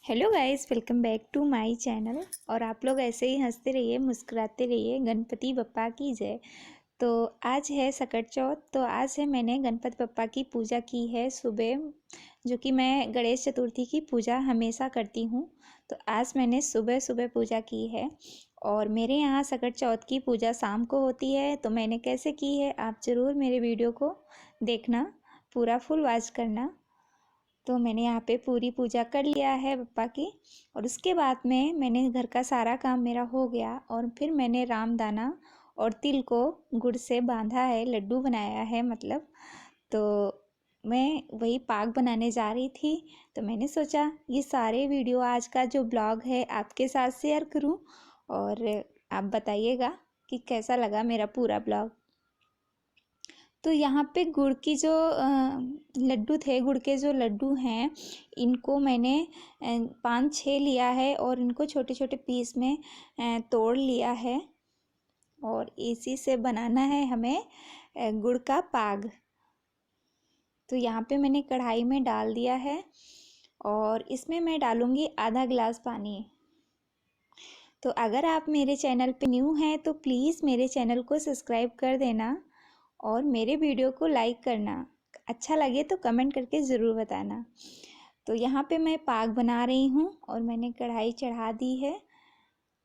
Hello guys, welcome back to my channel. और आप लोग ऐसे ही हंसते रहिए, मुस्कुराते रहिए। गणपति बप्पा की जय। तो आज है सकट चौथ। तो आज है मैंने गणपति बप्पा की पूजा की है सुबह, जो कि मैं गणेश चतुर्थी की पूजा हमेशा करती हूँ। तो आज मैंने सुबह सुबह पूजा की है। और मेरे यहाँ सकट चौथ की पूजा शाम को होती है। तो मैंने कैसे की है, आप ज़रूर मेरे वीडियो को देखना, पूरा फुल वॉच करना। तो मैंने यहाँ पे पूरी पूजा कर लिया है बप्पा की। और उसके बाद में मैंने घर का सारा काम मेरा हो गया। और फिर मैंने रामदाना और तिल को गुड़ से बांधा है, लड्डू बनाया है मतलब। तो मैं वही पाक बनाने जा रही थी। तो मैंने सोचा ये सारे वीडियो, आज का जो ब्लॉग है, आपके साथ शेयर करूं। और आप बताइएगा कि कैसा लगा मेरा पूरा ब्लॉग। तो यहाँ पे गुड़ की जो लड्डू थे, गुड़ के जो लड्डू हैं, इनको मैंने 5-6 लिया है और इनको छोटे छोटे पीस में तोड़ लिया है। और इसी से बनाना है हमें गुड़ का पाग। तो यहाँ पे मैंने कढ़ाई में डाल दिया है और इसमें मैं डालूँगी आधा गिलास पानी। तो अगर आप मेरे चैनल पे न्यू हैं तो प्लीज़ मेरे चैनल को सब्सक्राइब कर देना और मेरे वीडियो को लाइक करना। अच्छा लगे तो कमेंट करके ज़रूर बताना। तो यहाँ पे मैं पाक बना रही हूँ और मैंने कढ़ाई चढ़ा दी है।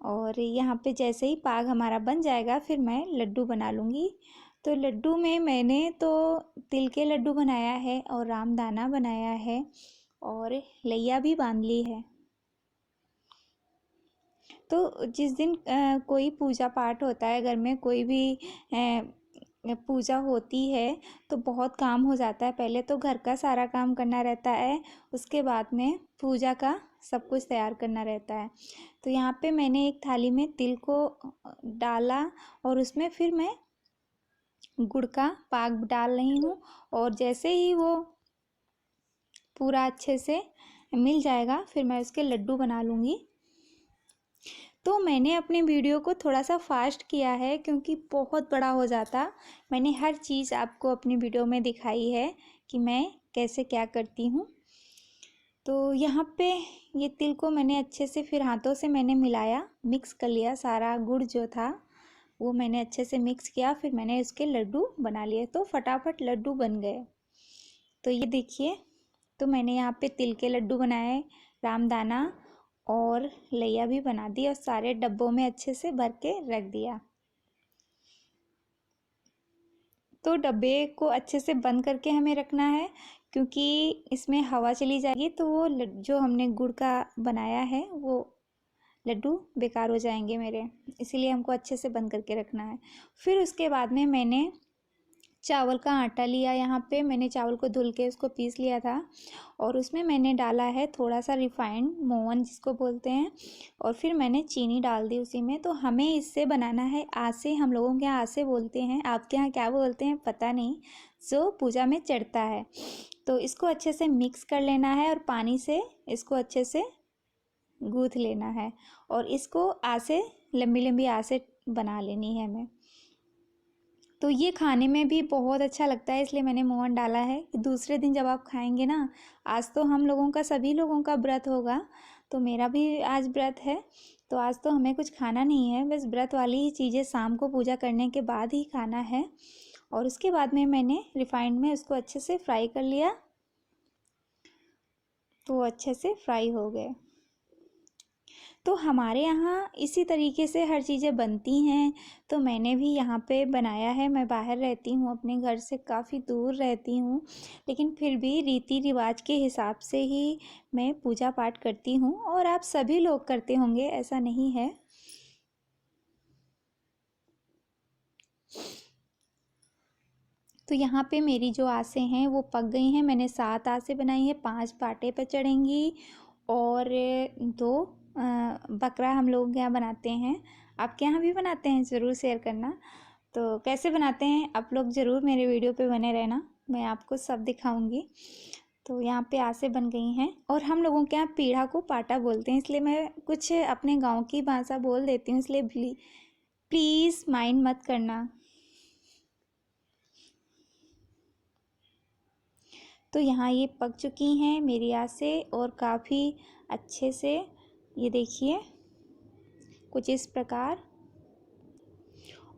और यहाँ पे जैसे ही पाक हमारा बन जाएगा फिर मैं लड्डू बना लूँगी। तो लड्डू में मैंने तो तिल के लड्डू बनाया है और रामदाना बनाया है और लैया भी बांध ली है। तो जिस दिन कोई पूजा पाठ होता है घर में, कोई भी पूजा होती है, तो बहुत काम हो जाता है। पहले तो घर का सारा काम करना रहता है, उसके बाद में पूजा का सब कुछ तैयार करना रहता है। तो यहाँ पे मैंने एक थाली में तिल को डाला और उसमें फिर मैं गुड़ का पाक डाल रही हूँ। और जैसे ही वो पूरा अच्छे से मिल जाएगा फिर मैं उसके लड्डू बना लूँगी। तो मैंने अपने वीडियो को थोड़ा सा फास्ट किया है क्योंकि बहुत बड़ा हो जाता। मैंने हर चीज़ आपको अपनी वीडियो में दिखाई है कि मैं कैसे क्या करती हूँ। तो यहाँ पे ये तिल को मैंने अच्छे से फिर हाथों से मैंने मिलाया, मिक्स कर लिया। सारा गुड़ जो था वो मैंने अच्छे से मिक्स किया, फिर मैंने उसके लड्डू बना लिए। तो फटाफट लड्डू बन गए। तो ये देखिए, तो मैंने यहाँ पे तिल के लड्डू बनाए, रामदाना और लैया भी बना दी और सारे डब्बों में अच्छे से भर के रख दिया। तो डब्बे को अच्छे से बंद करके हमें रखना है क्योंकि इसमें हवा चली जाएगी तो वो जो हमने गुड़ का बनाया है वो लड्डू बेकार हो जाएंगे मेरे। इसीलिए हमको अच्छे से बंद करके रखना है। फिर उसके बाद में मैंने चावल का आटा लिया। यहाँ पे मैंने चावल को धुल के उसको पीस लिया था और उसमें मैंने डाला है थोड़ा सा रिफाइंड, मोहन जिसको बोलते हैं। और फिर मैंने चीनी डाल दी उसी में। तो हमें इससे बनाना है आसे। हम लोगों के यहाँ आसे बोलते हैं, आपके यहाँ क्या बोलते हैं पता नहीं, जो पूजा में चढ़ता है। तो इसको अच्छे से मिक्स कर लेना है और पानी से इसको अच्छे से गूँथ लेना है। और इसको आसे, लंबी लंबी आसे बना लेनी है हमें। तो ये खाने में भी बहुत अच्छा लगता है, इसलिए मैंने मोहन डाला है कि दूसरे दिन जब आप खाएंगे ना, आज तो हम लोगों का, सभी लोगों का व्रत होगा, तो मेरा भी आज व्रत है। तो आज तो हमें कुछ खाना नहीं है, बस व्रत वाली ही चीज़ें शाम को पूजा करने के बाद ही खाना है। और उसके बाद में मैंने रिफाइंड में उसको अच्छे से फ्राई कर लिया। तो वो अच्छे से फ्राई हो गए। तो हमारे यहाँ इसी तरीके से हर चीज़ें बनती हैं। तो मैंने भी यहाँ पे बनाया है। मैं बाहर रहती हूँ, अपने घर से काफ़ी दूर रहती हूँ, लेकिन फिर भी रीति रिवाज के हिसाब से ही मैं पूजा पाठ करती हूँ। और आप सभी लोग करते होंगे, ऐसा नहीं है। तो यहाँ पे मेरी जो आसें हैं वो पक गई हैं। मैंने 7 आसें बनाई हैं, 5 पाटे पर चढ़ेंगी और 2 बकरा हम लोग यहाँ बनाते हैं। आपके यहाँ भी बनाते हैं, ज़रूर शेयर करना। तो कैसे बनाते हैं आप लोग, ज़रूर मेरे वीडियो पे बने रहना, मैं आपको सब दिखाऊंगी। तो यहाँ पे आसें बन गई हैं। और हम लोगों के यहाँ पीढ़ा को पाटा बोलते हैं, इसलिए मैं कुछ अपने गाँव की भाषा बोल देती हूँ, इसलिए प्लीज़ माइंड मत करना। तो यहाँ ये पक चुकी हैं मेरी आँच से और काफ़ी अच्छे से। ये देखिए कुछ इस प्रकार।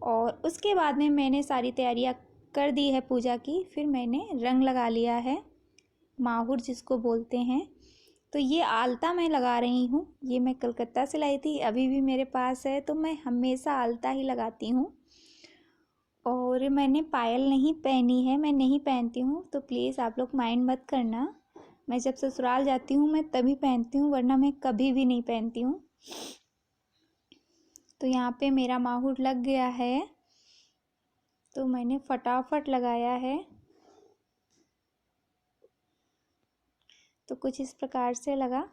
और उसके बाद में मैंने सारी तैयारियां कर दी है पूजा की। फिर मैंने रंग लगा लिया है, माहुर जिसको बोलते हैं। तो ये आलता मैं लगा रही हूँ, ये मैं कलकत्ता से लाई थी, अभी भी मेरे पास है। तो मैं हमेशा आलता ही लगाती हूँ। और मैंने पायल नहीं पहनी है, मैं नहीं पहनती हूँ, तो प्लीज़ आप लोग माइंड मत करना। मैं जब ससुराल जाती हूँ मैं तभी पहनती हूँ, वरना मैं कभी भी नहीं पहनती हूँ। तो यहाँ पे मेरा माहुर लग गया है, तो मैंने फटाफट लगाया है। तो कुछ इस प्रकार से लगा।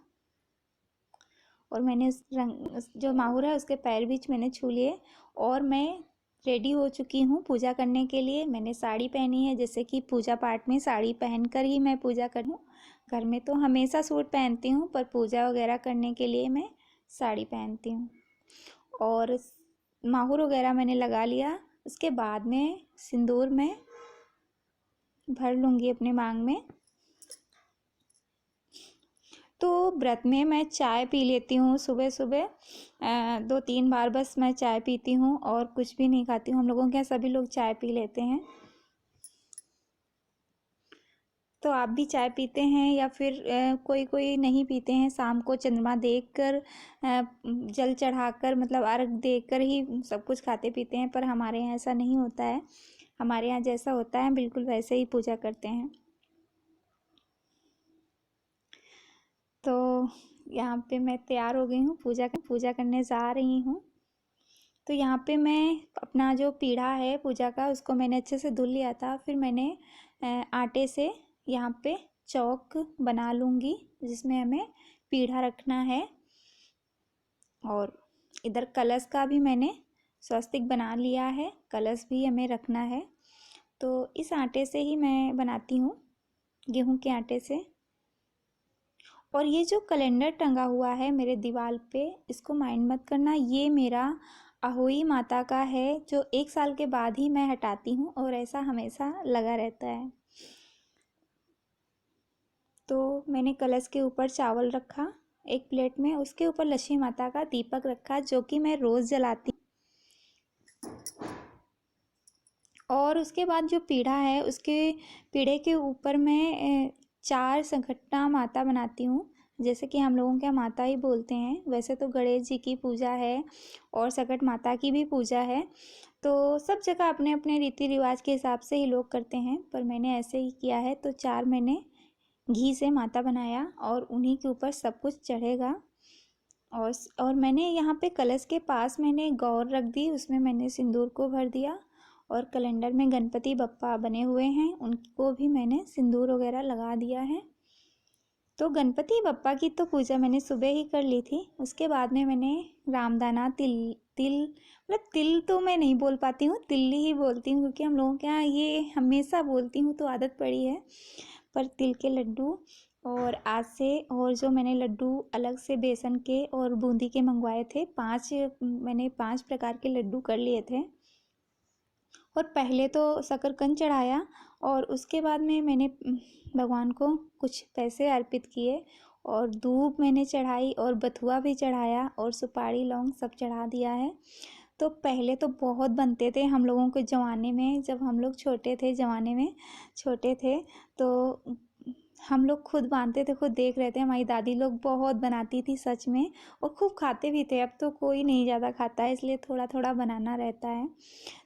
और मैंने उस रंग जो माहुर है उसके पैर बीच मैंने छू लिए। और मैं रेडी हो चुकी हूँ पूजा करने के लिए। मैंने साड़ी पहनी है, जैसे कि पूजा पाठ में साड़ी पहनकर ही मैं पूजा करूँ। घर में तो हमेशा सूट पहनती हूँ, पर पूजा वगैरह करने के लिए मैं साड़ी पहनती हूँ। और माहुर वगैरह मैंने लगा लिया। उसके बाद में सिंदूर में भर लूँगी अपने मांग में। तो व्रत में मैं चाय पी लेती हूँ सुबह सुबह, 2-3 बार बस मैं चाय पीती हूँ और कुछ भी नहीं खाती हूँ। हम लोगों के यहाँ सभी लोग चाय पी लेते हैं। तो आप भी चाय पीते हैं या फिर कोई कोई नहीं पीते हैं। शाम को चंद्रमा देखकर जल चढ़ाकर मतलब अर्घ देकर ही सब कुछ खाते पीते हैं, पर हमारे यहाँ ऐसा नहीं होता है। हमारे यहाँ जैसा होता है बिल्कुल वैसे ही पूजा करते हैं। तो यहाँ पे मैं तैयार हो गई हूँ, पूजा करने जा रही हूँ। तो यहाँ पे मैं अपना जो पीढ़ा है पूजा का उसको मैंने अच्छे से धुल लिया था। फिर मैंने आटे से यहाँ पे चौक बना लूँगी, जिसमें हमें पीढ़ा रखना है। और इधर कलश का भी मैंने स्वस्तिक बना लिया है, कलश भी हमें रखना है। तो इस आटे से ही मैं बनाती हूँ, गेहूं के आटे से। और ये जो कैलेंडर टंगा हुआ है मेरे दीवार पे, इसको माइंड मत करना, ये मेरा अहोई माता का है, जो 1 साल के बाद ही मैं हटाती हूँ और ऐसा हमेशा लगा रहता है। तो मैंने कलश के ऊपर चावल रखा एक प्लेट में, उसके ऊपर लक्ष्मी माता का दीपक रखा जो कि मैं रोज़ जलाती। और उसके बाद जो पीढ़ा है उसके पीढ़े के ऊपर मैं 4 संकटना माता बनाती हूँ, जैसे कि हम लोगों के यहाँ माता ही बोलते हैं। वैसे तो गणेश जी की पूजा है और संकट माता की भी पूजा है। तो सब जगह अपने अपने रीति रिवाज के हिसाब से ही लोग करते हैं, पर मैंने ऐसे ही किया है। तो 4 मैंने घी से माता बनाया और उन्हीं के ऊपर सब कुछ चढ़ेगा। और मैंने यहाँ पे कलश के पास मैंने गौर रख दी, उसमें मैंने सिंदूर को भर दिया। और कैलेंडर में गणपति बप्पा बने हुए हैं, उनको भी मैंने सिंदूर वगैरह लगा दिया है। तो गणपति बप्पा की तो पूजा मैंने सुबह ही कर ली थी। उसके बाद में मैंने रामदाना, तिल तिल मतलब तिल तो मैं नहीं बोल पाती हूँ, तिल्ली ही बोलती हूँ, क्योंकि हम लोगों के यहाँ ये हमेशा बोलती हूँ तो आदत पड़ी है। पर तिल के लड्डू और आज से, और जो मैंने लड्डू अलग से बेसन के और बूंदी के मंगवाए थे, मैंने 5 प्रकार के लड्डू कर लिए थे। और पहले तो शकरकंद चढ़ाया और उसके बाद में मैंने भगवान को कुछ पैसे अर्पित किए और दूब मैंने चढ़ाई और बथुआ भी चढ़ाया और सुपारी लौंग सब चढ़ा दिया है। तो पहले तो बहुत बनते थे हम लोगों के ज़माने में, जब हम लोग छोटे थे, ज़माने में छोटे थे तो हम लोग खुद बांधते थे, खुद देख रहे थे। हमारी दादी लोग बहुत बनाती थी सच में, और खूब खाते भी थे। अब तो कोई नहीं ज़्यादा खाता है, इसलिए थोड़ा थोड़ा बनाना रहता है।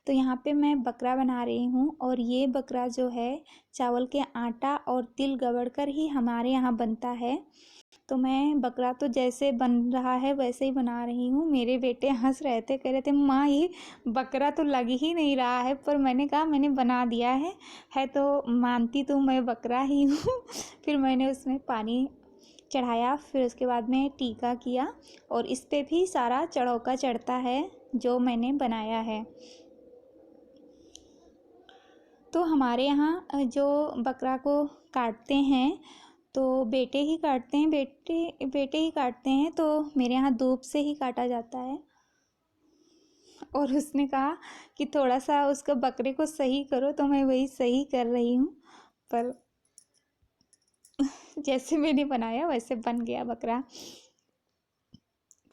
तो यहाँ पे मैं बकरा बना रही हूँ और ये बकरा जो है चावल के आटा और तिल गवड़ कर ही हमारे यहाँ बनता है। तो मैं बकरा तो जैसे बन रहा है वैसे ही बना रही हूँ। मेरे बेटे हंस रहे थे, कह रहे थे माँ ये बकरा तो लग ही नहीं रहा है, पर मैंने कहा मैंने बना दिया है तो मानती तो मैं बकरा ही हूँ। फिर मैंने उसमें पानी चढ़ाया, फिर उसके बाद में टीका किया और इस पे भी सारा चढ़ौका चढ़ता है जो मैंने बनाया है। तो हमारे यहाँ जो बकरा को काटते हैं तो बेटे ही काटते हैं, बेटे बेटे ही काटते हैं। तो मेरे यहाँ दूब से ही काटा जाता है। और उसने कहा कि थोड़ा सा उसको बकरे को सही करो, तो मैं वही सही कर रही हूँ। पर जैसे मैंने बनाया वैसे बन गया बकरा।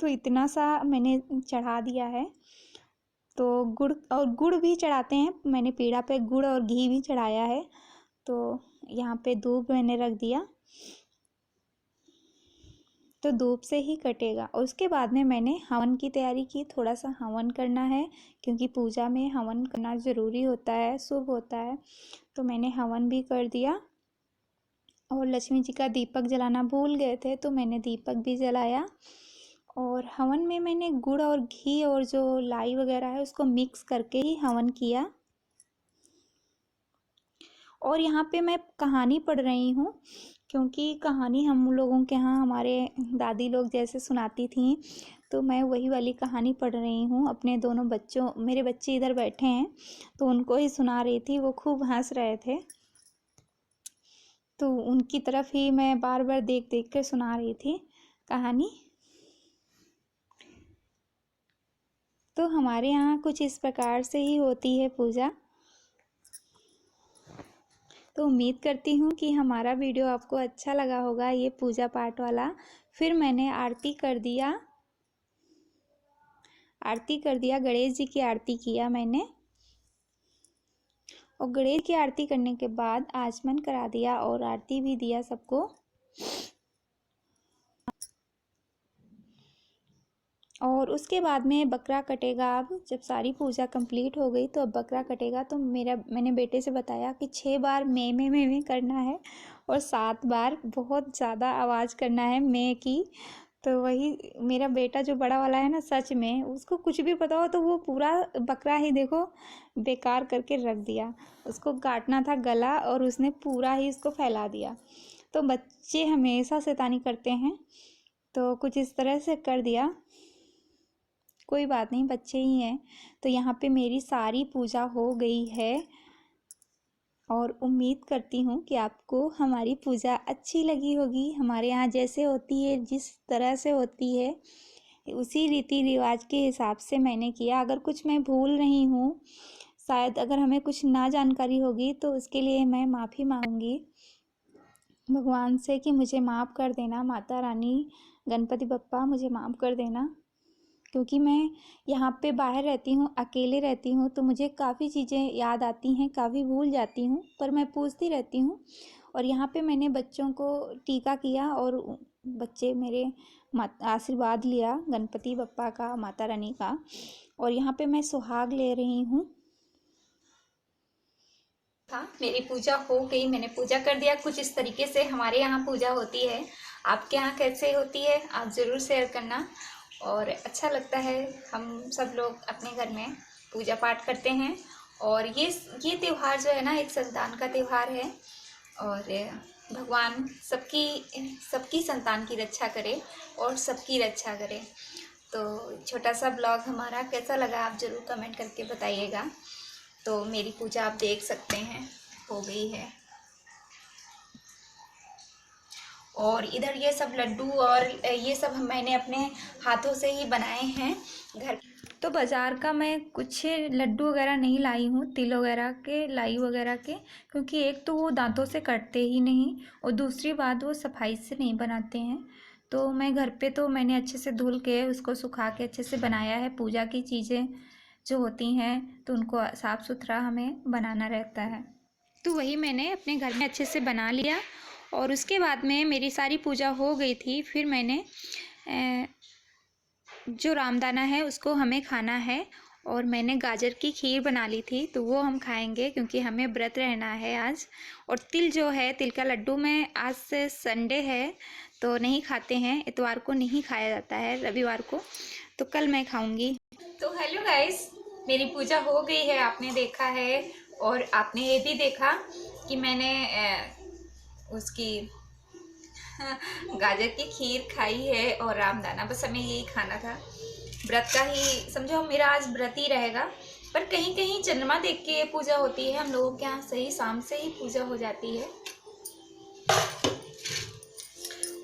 तो इतना सा मैंने चढ़ा दिया है। तो गुड़ भी चढ़ाते हैं, मैंने पीढ़ा पे गुड़ और घी भी चढ़ाया है। तो यहाँ पे धूप मैंने रख दिया, तो धूप से ही कटेगा। और उसके बाद में मैंने हवन की तैयारी की, थोड़ा सा हवन करना है क्योंकि पूजा में हवन करना ज़रूरी होता है, शुभ होता है। तो मैंने हवन भी कर दिया। और लक्ष्मी जी का दीपक जलाना भूल गए थे तो मैंने दीपक भी जलाया। और हवन में मैंने गुड़ और घी और जो लाई वगैरह है उसको मिक्स करके ही हवन किया। और यहाँ पे मैं कहानी पढ़ रही हूँ क्योंकि कहानी हम लोगों के यहाँ हमारे दादी लोग जैसे सुनाती थी, तो मैं वही वाली कहानी पढ़ रही हूँ अपने दोनों बच्चों, मेरे बच्चे इधर बैठे हैं तो उनको ही सुना रही थी। वो खूब हंस रहे थे तो उनकी तरफ ही मैं बार बार देख देख कर सुना रही थी कहानी। तो हमारे यहाँ कुछ इस प्रकार से ही होती है पूजा। तो उम्मीद करती हूँ कि हमारा वीडियो आपको अच्छा लगा होगा, ये पूजा पाठ वाला। फिर मैंने आरती कर दिया, गणेश जी की आरती किया मैंने। और गणेश की आरती करने के बाद आचमन करा दिया और आरती भी दिया सबको। और उसके बाद में बकरा कटेगा। अब जब सारी पूजा कंप्लीट हो गई तो अब बकरा कटेगा। तो मैंने बेटे से बताया कि 6 बार में करना है और 7 बार बहुत ज़्यादा आवाज़ करना है मैं की। तो वही मेरा बेटा जो बड़ा वाला है ना, सच में उसको कुछ भी पता हो तो वो पूरा बकरा ही देखो बेकार करके रख दिया। उसको काटना था गला और उसने पूरा ही इसको फैला दिया। तो बच्चे हमेशा शैतानी करते हैं, तो कुछ इस तरह से कर दिया। कोई बात नहीं, बच्चे ही हैं। तो यहाँ पे मेरी सारी पूजा हो गई है और उम्मीद करती हूँ कि आपको हमारी पूजा अच्छी लगी होगी। हमारे यहाँ जैसे होती है, जिस तरह से होती है, उसी रीति रिवाज के हिसाब से मैंने किया। अगर कुछ मैं भूल रही हूँ, शायद अगर हमें कुछ ना जानकारी होगी तो उसके लिए मैं माफ़ी मांगूंगी भगवान से कि मुझे माफ़ कर देना। माता रानी, गणपति बप्पा मुझे माफ़ कर देना। क्योंकि मैं यहाँ पे बाहर रहती हूँ, अकेले रहती हूँ, तो मुझे काफ़ी चीज़ें याद आती हैं, काफ़ी भूल जाती हूँ, पर मैं पूछती रहती हूँ। और यहाँ पे मैंने बच्चों को टीका किया और बच्चे मेरे आशीर्वाद लिया गणपति बप्पा का, माता रानी का। और यहाँ पे मैं सुहाग ले रही हूँ। मेरी पूजा हो गई, मैंने पूजा कर दिया। कुछ इस तरीके से हमारे यहाँ पूजा होती है। आपके यहाँ कैसे होती है आप ज़रूर शेयर करना। और अच्छा लगता है, हम सब लोग अपने घर में पूजा पाठ करते हैं। और ये त्यौहार जो है ना, एक संतान का त्यौहार है। और भगवान सबकी संतान की रक्षा करे और सबकी रक्षा करे। तो छोटा सा ब्लॉग हमारा कैसा लगा आप ज़रूर कमेंट करके बताइएगा। तो मेरी पूजा आप देख सकते हैं, हो गई है। और इधर ये सब लड्डू और ये सब मैंने अपने हाथों से ही बनाए हैं घर। तो बाज़ार का मैं कुछ लड्डू वगैरह नहीं लाई हूँ, तिल वगैरह के, लाई वगैरह के, क्योंकि एक तो वो दांतों से कटते ही नहीं और दूसरी बात वो सफाई से नहीं बनाते हैं। तो मैं घर पे तो मैंने अच्छे से धुल के उसको सुखा के अच्छे से बनाया है। पूजा की चीज़ें जो होती हैं तो उनको साफ़ सुथरा हमें बनाना रहता है। तो वही मैंने अपने घर में अच्छे से बना लिया। और उसके बाद में मेरी सारी पूजा हो गई थी। फिर मैंने जो रामदाना है उसको हमें खाना है और मैंने गाजर की खीर बना ली थी, तो वो हम खाएंगे क्योंकि हमें व्रत रहना है आज। और तिल जो है, तिल का लड्डू में आज से संडे है तो नहीं खाते हैं, इतवार को नहीं खाया जाता है, रविवार को, तो कल मैं खाऊंगी। तो हेलो गाइस, मेरी पूजा हो गई है, आपने देखा है। और आपने ये भी देखा कि मैंने उसकी गाजर की खीर खाई है और रामदाना, बस हमें यही खाना था। व्रत का ही समझो, मेरा आज व्रत ही रहेगा। पर कहीं कहीं चंद्रमा देख के पूजा होती है, हम लोगों के यहाँ सही शाम से ही पूजा हो जाती है।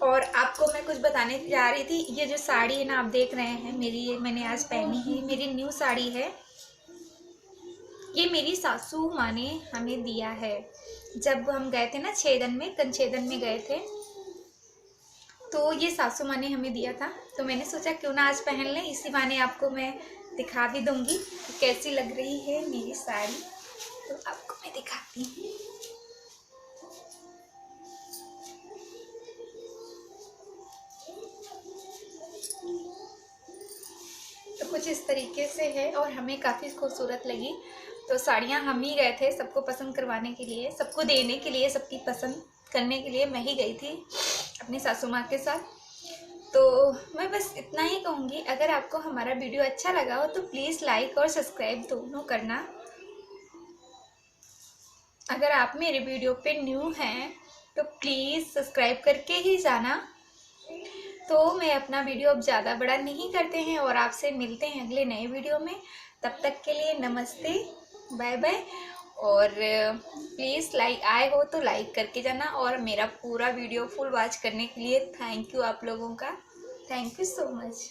और आपको मैं कुछ बताने जा रही थी। ये जो साड़ी है ना, आप देख रहे हैं मेरी, ये मैंने आज पहनी है, मेरी न्यू साड़ी है। ये मेरी सासू माँ ने हमें दिया है। जब हम गए थे ना छेदन में, कंछेदन में गए थे, तो ये सासू माँ ने हमें दिया था। तो मैंने सोचा क्यों ना आज पहन लें, इसी बहाने आपको मैं दिखा भी दूंगी कि कैसी लग रही है मेरी साड़ी। तो आपको मैं दिखाती हूँ। तो कुछ इस तरीके से है और हमें काफ़ी खूबसूरत लगी। तो साड़ियाँ हम ही गए थे सबको पसंद करवाने के लिए, सबको देने के लिए, सबकी पसंद करने के लिए मैं ही गई थी अपनी सासू माँ के साथ। तो मैं बस इतना ही कहूँगी, अगर आपको हमारा वीडियो अच्छा लगा हो तो प्लीज़ लाइक और सब्सक्राइब दोनों करना। अगर आप मेरे वीडियो पे न्यू हैं तो प्लीज़ सब्सक्राइब करके ही जाना। तो मैं अपना वीडियो अब ज़्यादा बड़ा नहीं करते हैं और आपसे मिलते हैं अगले नए वीडियो में। तब तक के लिए नमस्ते, बाय बाय। और प्लीज़ आए हो तो लाइक करके जाना, और मेरा पूरा वीडियो फुल वॉच करने के लिए थैंक यू आप लोगों का। Thank you so much.